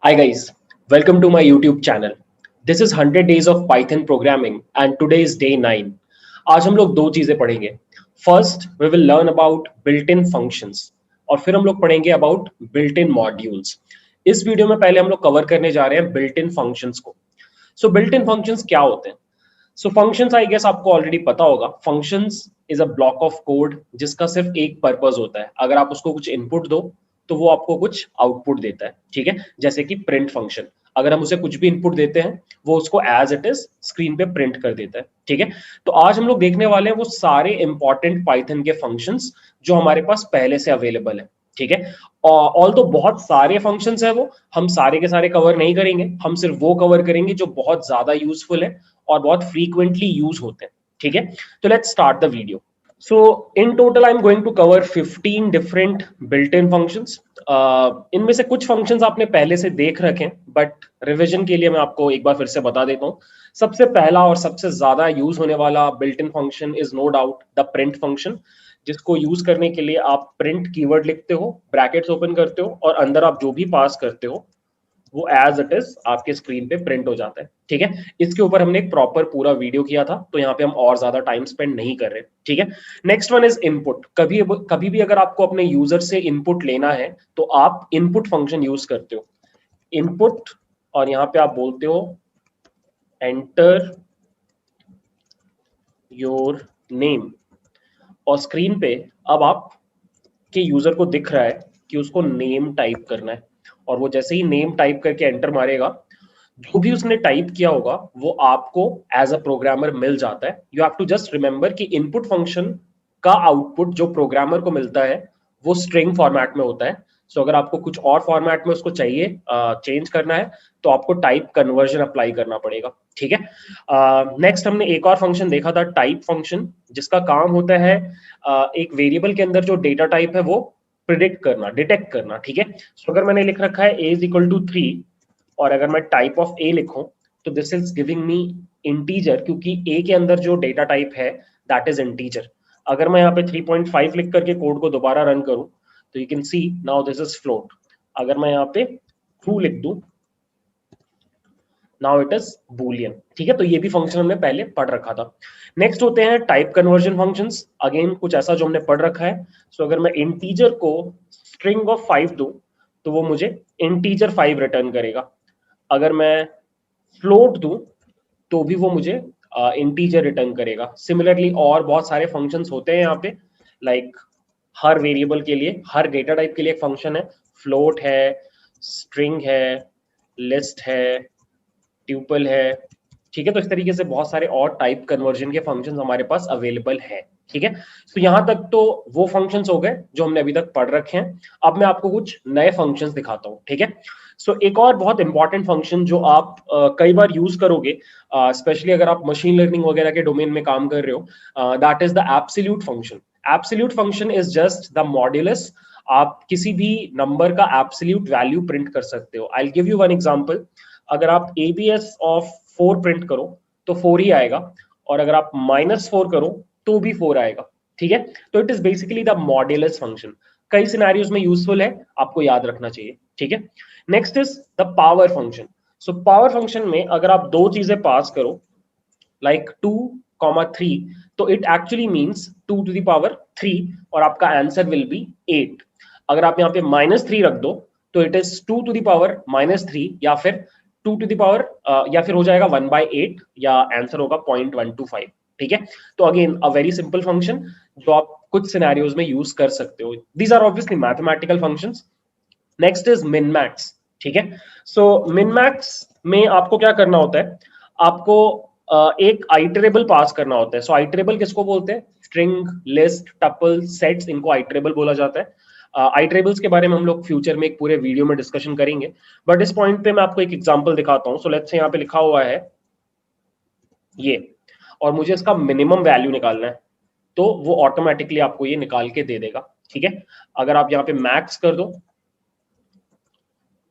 Hi guys, welcome to my YouTube channel. This is 100 days of Python programming and today is day 9. आज हम लोग दो चीजें पढ़ेंगे. First, we will learn about built-in functions और फिर हम लोग पढ़ेंगे about built-in modules. इस वीडियो में पहले हम लोग कवर करने जा रहे हैं built-in functions को. So built-in functions क्या होते हैं? सो फंक्शंस आई गेस आपको ऑलरेडी पता होगा. Functions is a block of code जिसका सिर्फ एक पर्पस होता है. अगर आप उसको कुछ इनपुट दो तो वो आपको कुछ आउटपुट देता है. ठीक है, जैसे कि प्रिंट फंक्शन. अगर हम उसे कुछ भी इनपुट देते हैं वो उसको एज इट इज स्क्रीन पे प्रिंट कर देता है. ठीक है, तो आज हम लोग देखने वाले हैं वो सारे इंपॉर्टेंट पाइथन के फंक्शंस जो हमारे पास पहले से अवेलेबल है. ठीक है, ऑल तो बहुत सारे फंक्शंस है वो हम सारे के सारे कवर नहीं करेंगे. हम सिर्फ वो कवर करेंगे जो बहुत ज्यादा यूजफुल है और बहुत फ्रीक्वेंटली यूज होते हैं. ठीक है, तो let's start the video. So in total I'm going to cover 15 different built-in functions. इनमें से कुछ functions आपने पहले से देख रखे हैं बट रिवीजन के लिए मैं आपको एक बार फिर से बता देता हूँ. सबसे पहला और सबसे ज्यादा यूज होने वाला built-in function is no doubt the print function, जिसको यूज करने के लिए आप print कीवर्ड लिखते हो, ब्रैकेट्स ओपन करते हो और अंदर आप जो भी पास करते हो वो एज इट इज आपके स्क्रीन पे प्रिंट हो जाता है. ठीक है, इसके ऊपर हमने एक प्रॉपर पूरा वीडियो किया था तो यहाँ पे हम और ज्यादा टाइम स्पेंड नहीं कर रहे. ठीक है, नेक्स्ट वन इज इनपुट. कभी कभी भी अगर आपको अपने यूजर से इनपुट लेना है तो आप इनपुट फंक्शन यूज करते हो. इनपुट और यहाँ पे आप बोलते हो एंटर योर नेम और स्क्रीन पे अब आप के यूजर को दिख रहा है कि उसको नेम टाइप करना है और वो जैसे ही नेम टाइप करके एंटर मारेगा जो भी उसने टाइप किया होगा वो आपको एज अ प्रोग्रामर मिल जाता है. You have to just remember कि इनपुट फंक्शन का आउटपुट जो प्रोग्रामर को मिलता है वो स्ट्रिंग फॉर्मेट में होता है. सो अगर आपको कुछ और फॉर्मेट में उसको चाहिए चेंज करना है तो आपको टाइप कन्वर्जन अप्लाई करना पड़ेगा. ठीक है, नेक्स्ट हमने एक और फंक्शन देखा था टाइप फंक्शन, जिसका काम होता है एक वेरिएबल के अंदर जो डेटा टाइप है वो प्रिडिक्ट करना, डिटेक्ट करना. ठीक है, सो अगर मैंने लिख रखा है a इज इक्वल टू 3 और अगर मैं टाइप ऑफ ए लिखूं तो this is giving me integer, क्योंकि ए के अंदर जो डेटा टाइप है दैट इज इंटीजर. अगर मैं यहाँ पे 3.5 लिख करके कोड को दोबारा रन करूं तो you can C now this is float. अगर मैं यहाँ पे ट्रू लिख दूं नाउ इट इज बूलियन. ठीक है, तो ये भी फंक्शन हमने पहले पढ़ रखा था. नेक्स्ट होते हैं टाइप कन्वर्जन फंक्शंस. अगेन कुछ ऐसा जो हमने पढ़ रखा है. सो अगर मैं इंटीजर को स्ट्रिंग ऑफ 5 दूं तो वो मुझे इंटीजर 5 रिटर्न करेगा. अगर मैं फ्लोट दूं तो भी वो मुझे इंटीजर रिटर्न करेगा. सिमिलरली और बहुत सारे फंक्शंस होते हैं यहाँ पे, लाइक हर वेरिएबल के लिए, हर डेटा टाइप के लिए एक फंक्शन है. फ्लोट है, स्ट्रिंग है, लिस्ट है, ट्यूपल है. ठीक है, तो इस तरीके से बहुत सारे और टाइप कन्वर्जन के फंक्शंस हमारे पास अवेलेबल है. ठीक है, तो यहां तक तो वो फंक्शंस हो गए जो हमने अभी तक पढ़ रखे हैं. अब मैं आपको कुछ नए फंक्शंस दिखाता हूं. ठीक है, सो एक और बहुत इंपॉर्टेंट फंक्शन जो आप कई बार यूज करोगे, स्पेशली अगर आप मशीन लर्निंग वगैरह के डोमेन में काम कर रहे हो, that is the absolute function. Absolute function is just the modulus. आप किसी भी नंबर का एब्सोल्यूट वैल्यू प्रिंट कर सकते हो. I will give you one example. अगर आप एबीएस ऑफ 4 प्रिंट करो तो 4 ही आएगा और अगर आप -4 करो तो भी 4 आएगा. ठीक है, तो it is basically the modulus function. कई सिनेरियोज में यूजफुल है, आपको याद रखना चाहिए. ठीक है, next is the power function. So power function में अगर आप दो चीजें पास करो लाइक 2, 3, तो it actually means 2 to the power 3 और आपका आंसर विल बी 8. अगर आप यहाँ पे -3 रख दो तो it is 2 to the power -3 या फिर 2 टू द पावर या फिर हो जाएगा 1/8 या आंसर होगा 0.125. ठीक है, तो again a very simple function जो आप कुछ सिनेरियोज में यूज कर सकते हो. These are obviously mathematical functions. Next is min max. ठीक है, सो मिन मैक्स में आपको क्या करना होता है, आपको एक आइटरेबल पास करना होता है. सो आइटरेबल किसको बोलते हैं? स्ट्रिंग, लिस्ट, टपल, सेट्स, इनको आइटरेबल बोला जाता है. आइटरेबल्स के बारे में हम लोग फ्यूचर में एक पूरे वीडियो में डिस्कशन करेंगे, बट इस पॉइंट पे मैं आपको एक एग्जांपल दिखाता हूं. सो लेट्स से यहाँ पे लिखा हुआ है ये और मुझे इसका मिनिमम वैल्यू निकालना है तो वो ऑटोमेटिकली आपको ये निकाल के दे देगा. ठीक है, अगर आप यहाँ पे मैक्स कर दो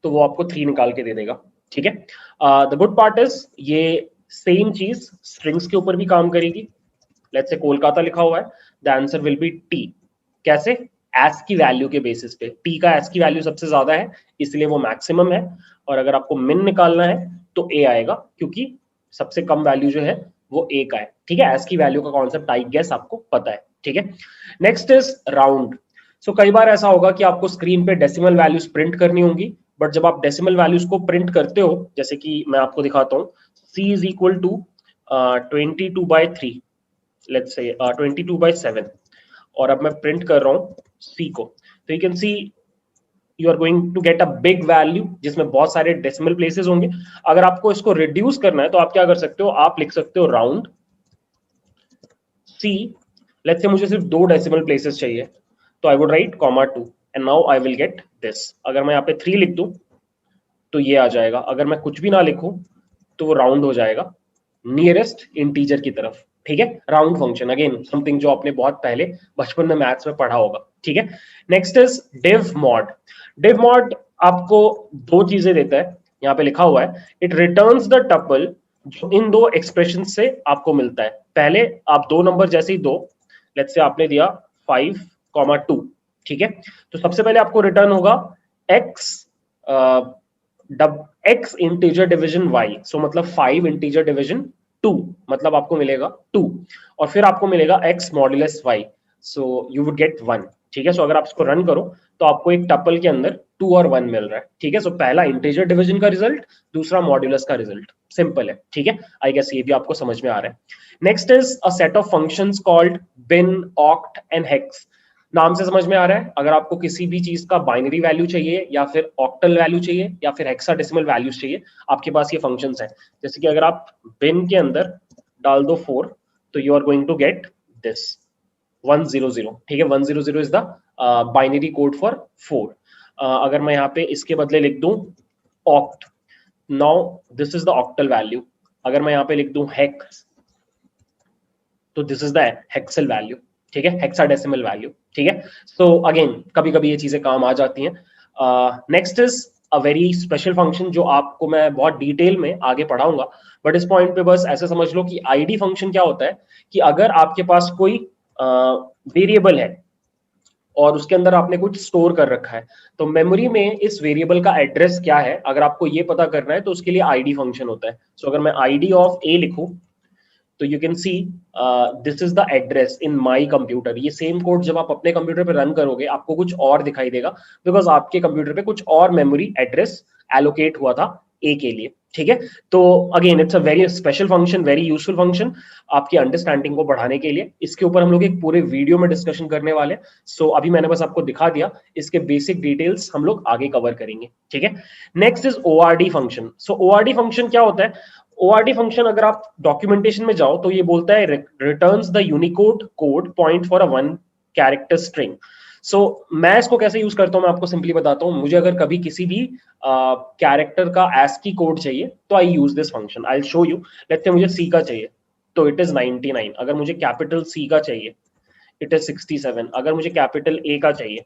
तो वो आपको 3 निकाल के दे देगा. ठीक है, द गुड पार्ट इज ये सेम चीज स्ट्रिंग्स के ऊपर भी काम करेगी. लेट्स से कोलकाता लिखा हुआ है, the answer will be T. कैसे? एस की वैल्यू के बेसिस पे। टी का एस की वैल्यू सबसे ज्यादा है इसलिए वो मैक्सिमम है, और अगर आपको मिन निकालना है तो ए आएगा, क्योंकि सबसे कम वैल्यू जो है वो ए का है। ठीक है, एस की वैल्यू का कॉन्सेप्ट आई गेस आपको पता है। ठीक है, नेक्स्ट इज राउंड। सो कई बार ऐसा होगा कि आपको स्क्रीन पे डेसिमल वैल्यूज प्रिंट करनी होंगी, बट जब आप डेसिमल वैल्यूज को प्रिंट करते हो, जैसे कि मैं आपको दिखाता हूँ, c is equal to 22/3, let's say 22/7, और अब मैं प्रिंट कर रहा हूँ c को, तो you can see you are going to get a big value जिसमें बहुत सारे डेसिमल प्लेसेस होंगे। अगर आपको इसको रिड्यूस करना है तो आप क्या कर सकते हो, आप लिख सकते हो राउंड c, लेट्स से मुझे सिर्फ 2 डेसिमल प्लेसेस चाहिए, तो I would write (2) and now I will get this. अगर मैं यहाँ पे 3 लिख दूं तो ये आ जाएगा, अगर मैं कुछ भी ना लिखूं तो वो राउंड हो जाएगा नियरेस्ट इंटीजर की तरफ। ठीक है, राउंड फंक्शन अगेन समथिंग जो आपने बहुत पहले बचपन में मैथ्स में पढ़ा होगा। ठीक है, next is div mod। div mod आपको 2 चीजें देता है, यहाँ पे लिखा हुआ है, इट रिटर्न्स द टपल जो इन 2 एक्सप्रेशन से आपको मिलता है। पहले आप 2 नंबर जैसे ही दो, लेट्स से आपने दिया 5,2, ठीक है, तो सबसे पहले आपको रिटर्न होगा x x integer division y, सो मतलब 5 इंटीजर डिवीजन 2, मतलब आपको मिलेगा 2, और फिर आपको मिलेगा x modulus y, so you would get 1। ठीक है, सो अगर आप इसको रन करो तो आपको एक टपल के अंदर 2 और 1 मिल रहा है। ठीक है, सो पहला इंटीजर डिवीजन का रिजल्ट, दूसरा मॉड्यूलस का रिजल्ट, सिंपल है। ठीक है, आई गेस ये भी आपको समझ में आ रहा है। Next is a set of functions called bin, oct and hex। नाम से समझ में आ रहा है, अगर आपको किसी भी चीज का बाइनरी वैल्यू चाहिए या फिर ऑक्टल वैल्यू चाहिए या फिर हेक्साडेसिमल वैल्यूज चाहिए, आपके पास ये फंक्शंस हैं। जैसे कि अगर आप bin के अंदर डाल दो 4, तो you are going to get this 100। ठीक है, 100 is the binary code for 4। अगर मैं यहाँ पे इसके बदले लिख दूं oct, now this is the octal value. अगर मैं यहाँ पे लिख दूं हेक्स, तो this is the hexal value. ठीक है, हेक्साडेसिमल वैल्यू। ठीक है, सो अगेन कभी कभी ये चीजें काम आ जाती हैं। Next is a very special function जो आपको मैं बहुत डिटेल में आगे पढ़ाऊंगा, बट इस पॉइंट पे बस ऐसे समझ लो कि आईडी फंक्शन क्या होता है, कि अगर आपके पास कोई वेरिएबल है और उसके अंदर आपने कुछ स्टोर कर रखा है, तो मेमोरी में इस वेरिएबल का एड्रेस क्या है, अगर आपको ये पता करना है तो उसके लिए आईडी फंक्शन होता है। सो अगर मैं आईडी ऑफ ए लिखूं, तो you can see this is the address in my computer. ये सेम कोड जब आप अपने कंप्यूटर पे रन करोगे आपको कुछ और दिखाई देगा, बिकॉज आपके कंप्यूटर पे कुछ और मेमोरी एड्रेस एलोकेट हुआ था ए के लिए। ठीक है, तो again it's a very special function, very useful function आपकी अंडरस्टैंडिंग को बढ़ाने के लिए। इसके ऊपर हम लोग एक पूरे वीडियो में डिस्कशन करने वाले हैं, सो अभी मैंने बस आपको दिखा दिया, इसके बेसिक डिटेल्स हम लोग आगे कवर करेंगे। ठीक है, next is ORD function. So ORD function क्या होता है, ओआरडी फंक्शन अगर आप डॉक्यूमेंटेशन में जाओ तो ये बोलता है returns the Unicode code point for a 1 character string. So मैं इसको कैसे यूज करता हूं, मैं आपको सिंपली बताता हूं। मुझे अगर कभी किसी भी कैरेक्टर का ASCII कोड चाहिए तो I use this function, I will show you. Let's say मुझे सी का चाहिए तो इट इज 99, अगर मुझे कैपिटल सी का चाहिए इट इज 67, अगर मुझे कैपिटल ए का चाहिए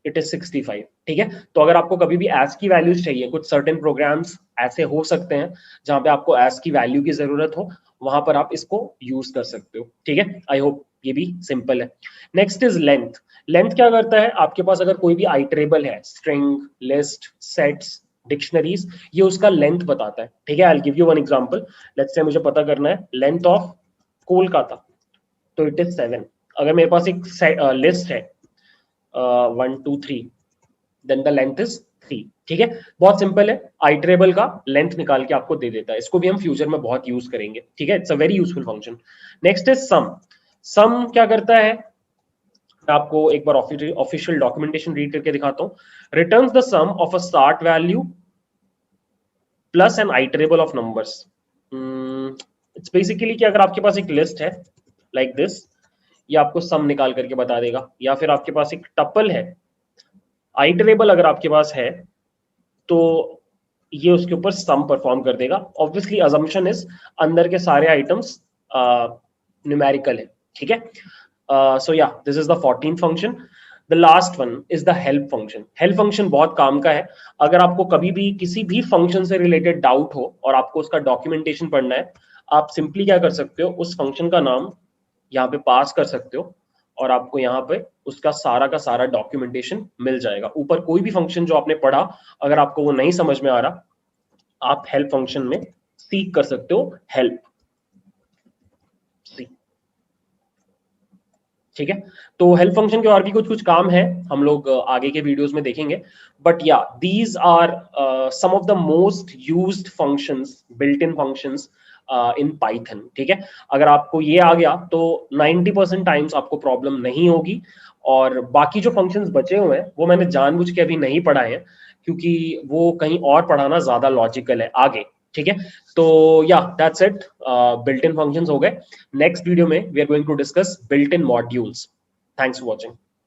इट इज 65। ठीक है, तो अगर आपको कभी भी ASCII की वैल्यूज चाहिए, कुछ सर्टेन प्रोग्राम्स ऐसे हो सकते हैं जहां पे आपको ASCII की वैल्यू की जरूरत हो, वहां पर आप इसको यूज कर सकते हो। ठीक है, आई होप ये भी सिंपल है। Next is length. लेंथ क्या करता है, आपके पास अगर कोई भी आइटरेबल है, स्ट्रिंग, लिस्ट, सेट्स, डिक्शनरीज, ये उसका लेंथ बताता है। ठीक है, I will give you one example. Let's say मुझे पता करना है लेंथ ऑफ कोलकाता, तो इट इज 7। अगर मेरे पास एक लिस्ट है 1 2 3, देन द लेंथ इज 3। ठीक है, बहुत सिंपल है, आइटरेबल का लेंथ निकाल के आपको दे देता है। इसको भी हम फ्यूचर में बहुत यूज करेंगे। ठीक है, it's a very useful function. Next is sum. Sum क्या करता है, मैं आपको एक बार ऑफिशियल डॉक्यूमेंटेशन रीड करके दिखाता हूँ। Returns the sum of a start value plus an iterable of numbers. It's basically कि अगर आपके पास एक लिस्ट है लाइक दिस, ये आपको सम निकाल करके बता देगा, या फिर आपके पास एक टपल है, आइटरेबल अगर आपके पास है तो ये उसके ऊपर सम परफॉर्म कर देगा। ऑब्वियसली अजम्पशन इज अंदर के सारे आइटम्स न्यूमेरिकल है। ठीक है, सो या this is the 14th function. The last one is the help function. Help function बहुत काम का है। अगर आपको कभी भी किसी भी फंक्शन से रिलेटेड डाउट हो और आपको उसका डॉक्यूमेंटेशन पढ़ना है, आप सिंपली क्या कर सकते हो, उस फंक्शन का नाम यहाँ पे पास कर सकते हो और आपको यहाँ पे उसका का सारा डॉक्यूमेंटेशन मिल जाएगा। ऊपर कोई भी फंक्शन जो आपने पढ़ा, अगर आपको वो नहीं समझ में आ रहा, आप हेल्प फंक्शन में सीख कर सकते हो हेल्प। ठीक है, तो हेल्प फंक्शन के और भी कुछ कुछ काम है, हम लोग आगे के वीडियोस में देखेंगे। बट या these are some of the most used functions, built in functions in Python. ठीक है, अगर आपको ये आ गया तो 90% टाइम्स आपको प्रॉब्लम नहीं होगी। और बाकी जो फंक्शंस बचे हुए हैं वो मैंने जानबूझ के अभी नहीं पढ़ाए हैं, क्योंकि वो कहीं और पढ़ाना ज्यादा लॉजिकल है आगे। ठीक है, तो या that's it, built in functions हो गए। नेक्स्ट वीडियो में we are going to discuss built in modules. Thanks for watching.